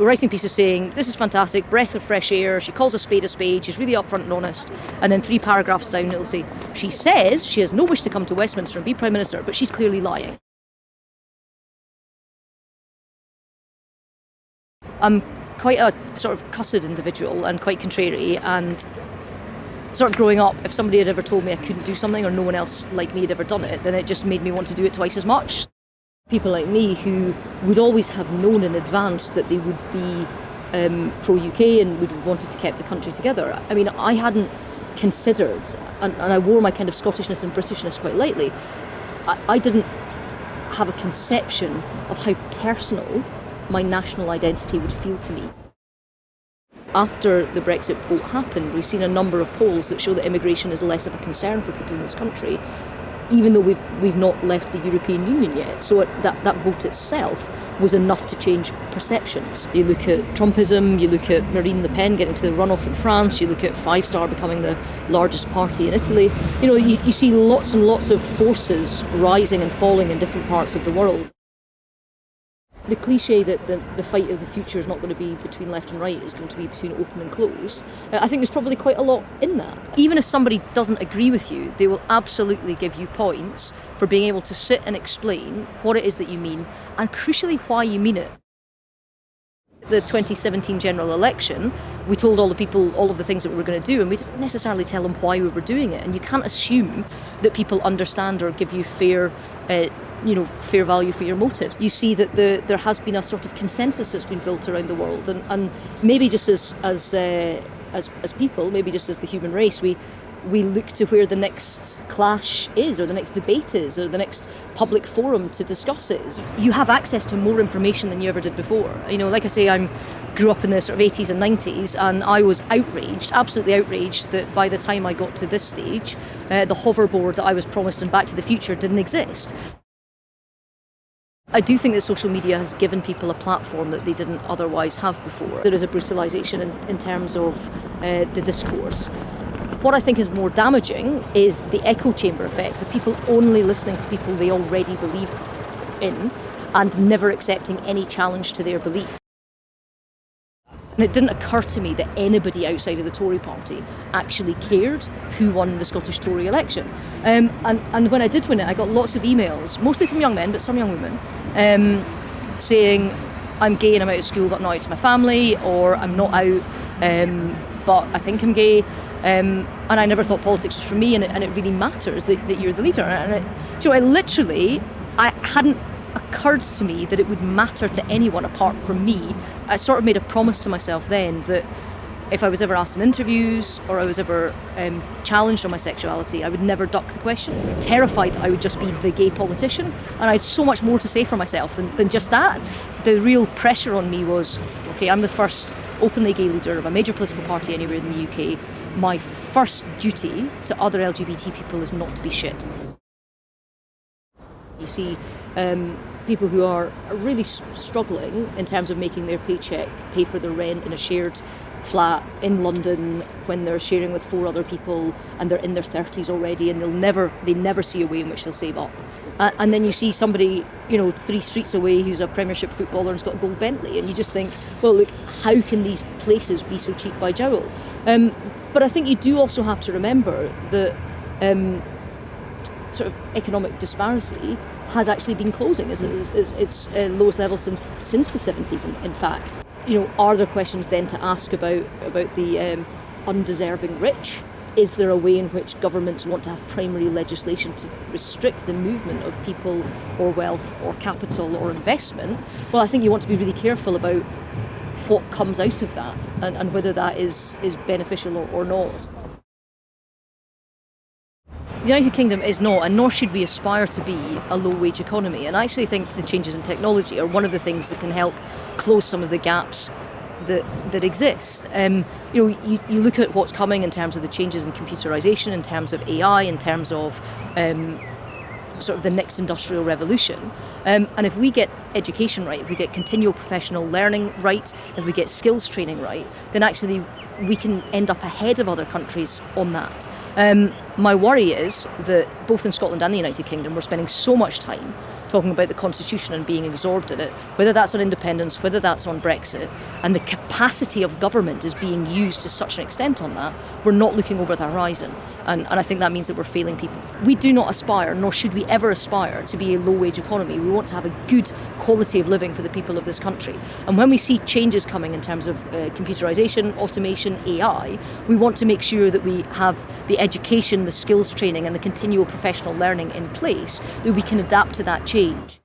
writing pieces saying, this is fantastic, breath of fresh air, she calls a spade, she's really upfront and honest, and then 3 paragraphs down it'll say, she says she has no wish to come to Westminster and be Prime Minister, but she's clearly lying. I'm quite a sort of cussed individual and quite contrary, and sort of growing up, if somebody had ever told me I couldn't do something or no one else like me had ever done it, then it just made me want to do it twice as much. People like me who would always have known in advance that they would be pro-UK and would have wanted to keep the country together. I mean, I hadn't considered, and I wore my kind of Scottishness and Britishness quite lightly, I didn't have a conception of how personal my national identity would feel to me. After the Brexit vote happened, we've seen a number of polls that show that immigration is less of a concern for people in this country, even though we've not left the European Union yet. So that vote itself was enough to change perceptions. You look at Trumpism, you look at Marine Le Pen getting to the runoff in France, you look at Five Star becoming the largest party in Italy. You know, you see lots and lots of forces rising and falling in different parts of the world. The cliche that the fight of the future is not going to be between left and right, it's going to be between open and closed, I think there's probably quite a lot in that. Even if somebody doesn't agree with you, they will absolutely give you points for being able to sit and explain what it is that you mean, and crucially why you mean it. The 2017 general election, we told all the people all of the things that we were going to do, and we didn't necessarily tell them why we were doing it. And you can't assume that people understand or give you fair value for your motives. You see that there has been a sort of consensus that's been built around the world, and maybe just as people, maybe just as the human race, we look to where the next clash is, or the next debate is, or the next public forum to discuss it is. You have access to more information than you ever did before. You know, like I say, I grew up in the sort of 80s and 90s, and I was outraged, absolutely outraged, that by the time I got to this stage, the hoverboard that I was promised in Back to the Future didn't exist. I do think that social media has given people a platform that they didn't otherwise have before. There is a brutalisation in terms of the discourse. What I think is more damaging is the echo chamber effect of people only listening to people they already believe in and never accepting any challenge to their belief. And it didn't occur to me that anybody outside of the Tory party actually cared who won the Scottish Tory election. And when I did win it, I got lots of emails, mostly from young men, but some young women, saying, I'm gay and I'm out of school but not out to my family, or I'm not out but I think I'm gay. And I never thought politics was for me, and it really matters that you're the leader. And I hadn't occurred to me that it would matter to anyone apart from me. I sort of made a promise to myself then that if I was ever asked in interviews or I was ever challenged on my sexuality, I would never duck the question. Terrified that I would just be the gay politician, and I had so much more to say for myself than just that. The real pressure on me was, okay, I'm the first openly gay leader of a major political party anywhere in the UK. My first duty to other LGBT people is not to be shit. You see people who are really struggling in terms of making their paycheck pay for their rent in a shared flat in London when they're sharing with 4 other people and they're in their 30s already, and they never see a way in which they'll save up. And then you see somebody, 3 streets away who's a Premiership footballer and's got a gold Bentley, and you just think, well, look, how can these places be so cheap by jowl? But I think you do also have to remember that sort of economic disparity has actually been closing. It's lowest level since the 70s, in fact. Are there questions then to ask about the undeserving rich? Is there a way in which governments want to have primary legislation to restrict the movement of people or wealth or capital or investment? Well, I think you want to be really careful about what comes out of that and whether that is beneficial or not. The United Kingdom is not, and nor should we aspire to be, a low-wage economy. And I actually think the changes in technology are one of the things that can help close some of the gaps that exist. You look at what's coming in terms of the changes in computerization, in terms of AI, in terms of sort of the next industrial revolution. And if we get education right, if we get continual professional learning right, if we get skills training right, then actually we can end up ahead of other countries on that. My worry is that both in Scotland and the United Kingdom, we're spending so much time talking about the Constitution and being absorbed in it, whether that's on independence, whether that's on Brexit, and the capacity of government is being used to such an extent on that, we're not looking over the horizon. And I think that means that we're failing people. We do not aspire, nor should we ever aspire, to be a low-wage economy. We want to have a good quality of living for the people of this country. And when we see changes coming in terms of computerisation, automation, AI, we want to make sure that we have the education, the skills training and the continual professional learning in place, that we can adapt to that change.